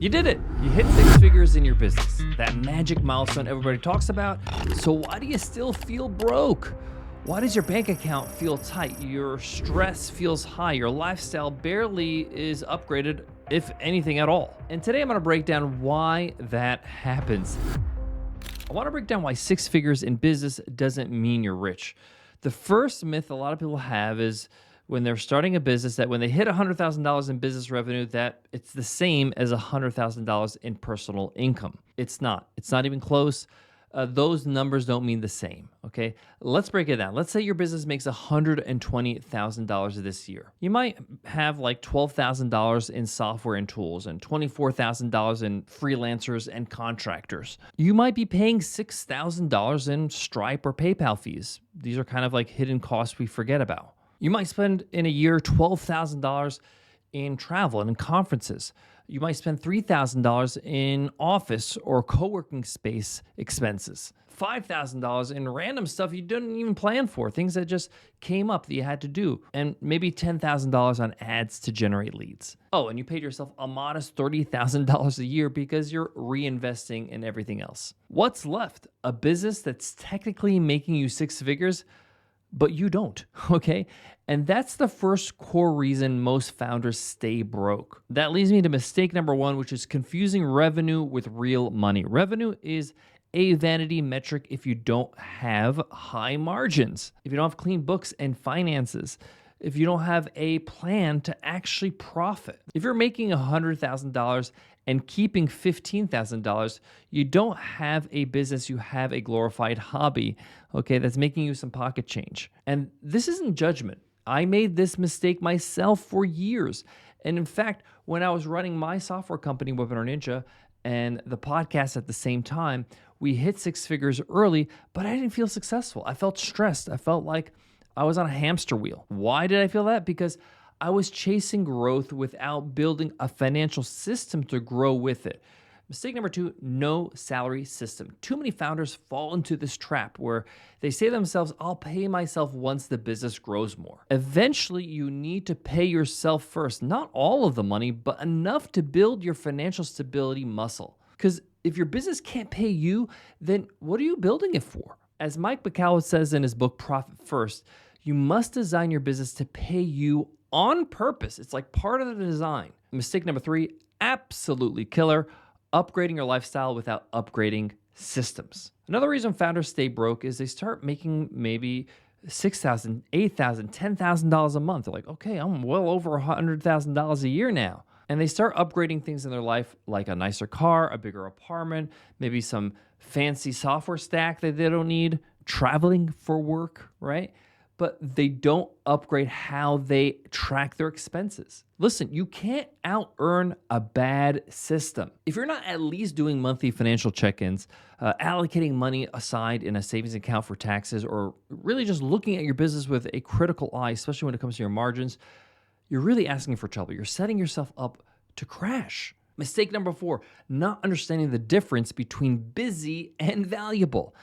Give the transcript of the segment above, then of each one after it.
You did it. You hit six figures in your business. That magic milestone everybody talks about. So why do you still feel broke? Why does your bank account feel tight? Your stress feels high. Your lifestyle barely is upgraded, if anything at all. And today I'm going to break down why that happens. I want to break down why six figures in business doesn't mean you're rich. The first myth a lot of people have is when they're starting a business that when they hit $100,000 in business revenue, that it's the same as $100,000 in personal income. It's not. It's not even close. Those numbers don't mean the same, okay? Let's break it down. Let's say your business makes $120,000 this year. You might have like $12,000 in software and tools and $24,000 in freelancers and contractors. You might be paying $6,000 in Stripe or PayPal fees. These are kind of like hidden costs we forget about. You might spend in a year $12,000 in travel and in conferences. You might spend $3,000 in office or co-working space expenses. $5,000 in random stuff you didn't even plan for, things that just came up that you had to do, and maybe $10,000 on ads to generate leads. Oh, and you paid yourself a modest $30,000 a year because you're reinvesting in everything else. What's left? A business that's technically making you six figures, but you don't, okay? And that's the first core reason most founders stay broke. That leads me to mistake number one, which is confusing revenue with real money. Revenue is a vanity metric if you don't have high margins, if you don't have clean books and finances, if you don't have a plan to actually profit. If you're making $100,000 and keeping $15,000, you don't have a business, you have a glorified hobby, okay, that's making you some pocket change. And this isn't judgment. I made this mistake myself for years. And in fact, when I was running my software company, Webinar Ninja, and the podcast at the same time, we hit six figures early, but I didn't feel successful. I felt stressed. I felt like I was on a hamster wheel. Why did I feel that? Because I was chasing growth without building a financial system to grow with it. Mistake number two, no salary system. Too many founders fall into this trap where they say to themselves, I'll pay myself once the business grows more. Eventually, you need to pay yourself first, not all of the money, but enough to build your financial stability muscle. Because if your business can't pay you, then what are you building it for? As Mike Bacall says in his book, Profit First, you must design your business to pay you on purpose. It's like part of the design. Mistake number three, absolutely killer, upgrading your lifestyle without upgrading systems. Another reason founders stay broke is they start making maybe $6,000, $8,000, $10,000 a month. They're like, okay, I'm well over $100,000 a year now. And they start upgrading things in their life like a nicer car, a bigger apartment, maybe some fancy software stack that they don't need, traveling for work, right? But they don't upgrade how they track their expenses. Listen, you can't out-earn a bad system. If you're not at least doing monthly financial check-ins, allocating money aside in a savings account for taxes, or really just looking at your business with a critical eye, especially when it comes to your margins, you're really asking for trouble. You're setting yourself up to crash. Mistake number four, not understanding the difference between busy and valuable.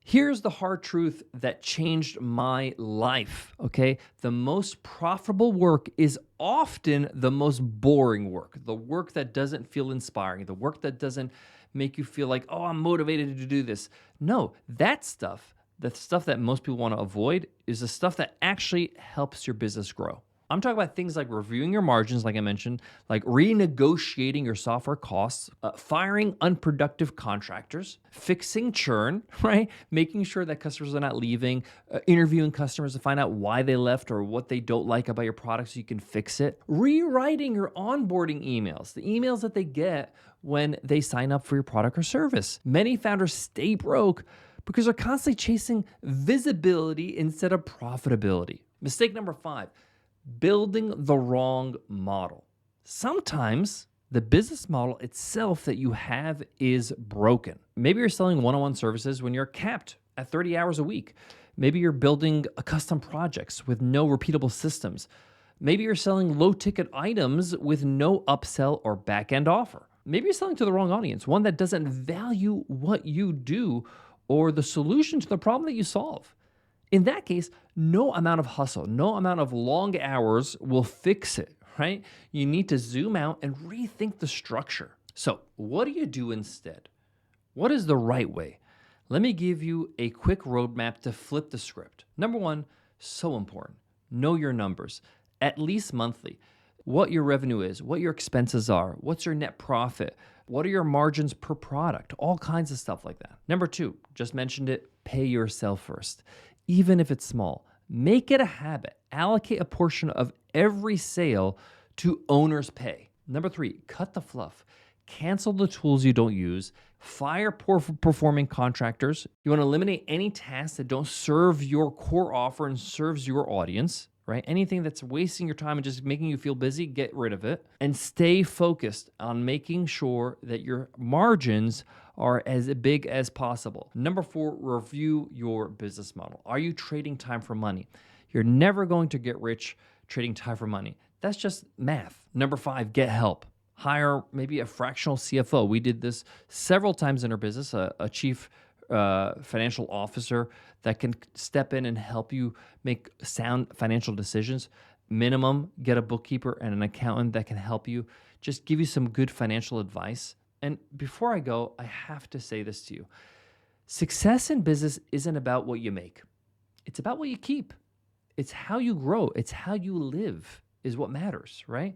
Here's the hard truth that changed my life, okay? The most profitable work is often the most boring work, the work that doesn't feel inspiring, the work that doesn't make you feel like, oh, I'm motivated to do this. No, that stuff, the stuff that most people want to avoid, is the stuff that actually helps your business grow. I'm talking about things like reviewing your margins, like I mentioned, like renegotiating your software costs, firing unproductive contractors, fixing churn, right? Making sure that customers are not leaving, interviewing customers to find out why they left or what they don't like about your product so you can fix it, rewriting your onboarding emails, the emails that they get when they sign up for your product or service. Many founders stay broke because they're constantly chasing visibility instead of profitability. Mistake number five, building the wrong model. Sometimes the business model itself that you have is broken. Maybe you're selling one-on-one services when you're capped at 30 hours a week. Maybe you're building custom projects with no repeatable systems. Maybe you're selling low-ticket items with no upsell or back-end offer. Maybe you're selling to the wrong audience, one that doesn't value what you do or the solution to the problem that you solve. In that case, no amount of hustle, no amount of long hours will fix it, right? You need to zoom out and rethink the structure. So, what do you do instead? What is the right way? Let me give you a quick roadmap to flip the script. Number one, so important. Know your numbers, at least monthly. What your revenue is, what your expenses are, what's your net profit, what are your margins per product, all kinds of stuff like that. Number two, just mentioned it, pay yourself first. Even if it's small, make it a habit. Allocate a portion of every sale to owner's pay. Number three, cut the fluff. Cancel the tools you don't use. Fire poor performing contractors. You want to eliminate any tasks that don't serve your core offer and serves your audience, right? Anything that's wasting your time and just making you feel busy, get rid of it. And stay focused on making sure that your margins are as big as possible. Number four, review your business model. Are you trading time for money? You're never going to get rich trading time for money. That's just math. Number five, get help. Hire maybe a fractional CFO. We did this several times in our business, a chief financial officer that can step in and help you make sound financial decisions. Minimum, get a bookkeeper and an accountant that can help you, just give you some good financial advice. And before I go, I have to say this to you. Success in business isn't about what you make. It's about what you keep. It's how you grow. It's how you live is what matters, right?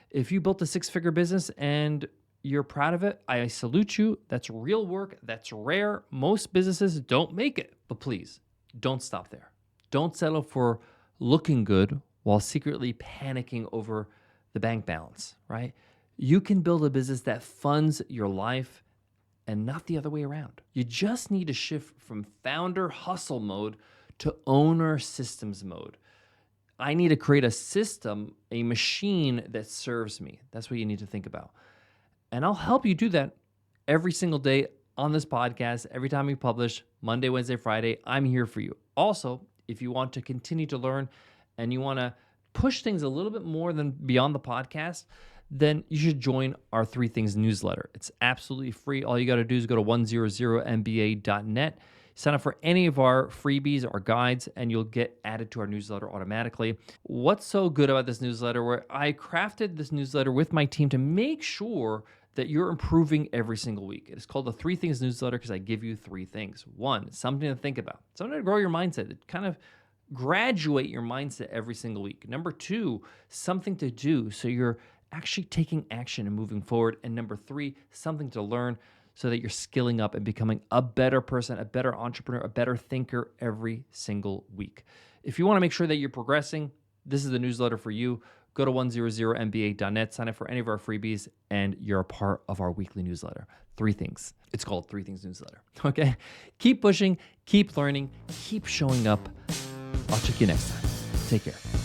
If you built a six-figure business and you're proud of it, I salute you. That's real work. That's rare. Most businesses don't make it. But please, don't stop there. Don't settle for looking good while secretly panicking over the bank balance, right? You can build a business that funds your life and not the other way around. You just need to shift from founder hustle mode to owner systems mode. I need to create a system, a machine that serves me. That's what you need to think about. And I'll help you do that every single day on this podcast. Every time we publish, Monday, Wednesday, Friday, I'm here for you. Also, if you want to continue to learn and you want to push things a little bit more than beyond the podcast, then you should join our 3 Things newsletter. It's absolutely free. All you got to do is go to 100mba.net. Sign up for any of our freebies or guides, and you'll get added to our newsletter automatically. What's so good about this newsletter? Where I crafted this newsletter with my team to make sure that you're improving every single week. It is called the 3 Things newsletter because I give you 3 things. 1, something to think about. Something to grow your mindset. To kind of graduate your mindset every single week. Number 2, something to do so you're actually taking action and moving forward. And number 3, something to learn so that you're skilling up and becoming a better person, a better entrepreneur, a better thinker every single week. If you want to make sure that you're progressing, this is the newsletter for you. Go to 100mba.net, sign up for any of our freebies, and you're a part of our weekly newsletter. 3 Things. It's called 3 Things newsletter. Okay? Keep pushing, keep learning, keep showing up. I'll check you next time. Take care.